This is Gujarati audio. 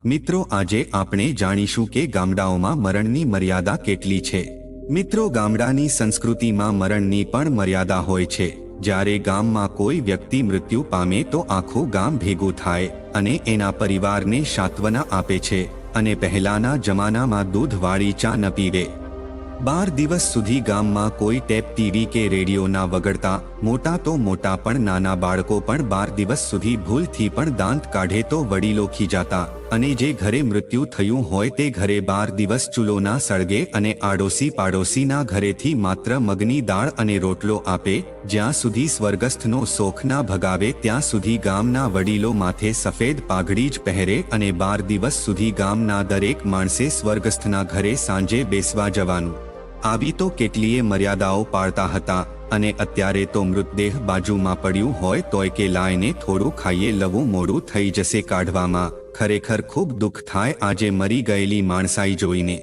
મિત્રો, આજે આપણે જાણીશું કે ગામડાઓમાં મરણની મર્યાદા કેટલી છે। મિત્રો, ગામડાની સંસ્કૃતિમાં મરણની પણ મર્યાદા હોય છે। જ્યારે ગામમાં કોઈ વ્યક્તિ મૃત્યુ પામે તો આખું ગામ ભેગું થાય અને એના પરિવારને સાંત્વના આપે છે અને પહેલાના જમાનામાં દૂધવાળી ચા ન પીવે। 12 દિવસ સુધી ગામમાં કોઈ ટેપ ટીવી કે રેડિયો ના વગડતા। મોટા તો મોટા પણ નાના બાળકો પણ 12 દિવસ સુધી ભૂલથી પણ દાંત કાઢે તો વડીલો ખીજાતા અને જે ઘરે મૃત્યુ થયું હોય તે ઘરે 12 દિવસ ચૂલો ના સળગે અને આડોશી પાડોશીના ઘરેથી માત્ર મગની દાળ અને રોટલો આપે। જ્યાં સુધી સ્વર્ગસ્થનો શોખ ના ભગાવે ત્યાં સુધી ગામના વડીલો માથે સફેદ પાઘડી જ પહેરે અને 12 દિવસ સુધી ગામના દરેક માણસે સ્વર્ગસ્થના ઘરે સાંજે બેસવા જવાનું। આવી તો કેટલીય મર્યાદાઓ પાળતા હતા અને અત્યારે તો મૃતદેહ બાજુમાં પડ્યું હોય તોય કે લાઈને થોડું ખાઈએ લવું મોડું થઈ જશે કાઢવામાં। ખરેખર ખૂબ દુઃખ થાય આજે મરી ગયેલી માણસાઈ જોઈને।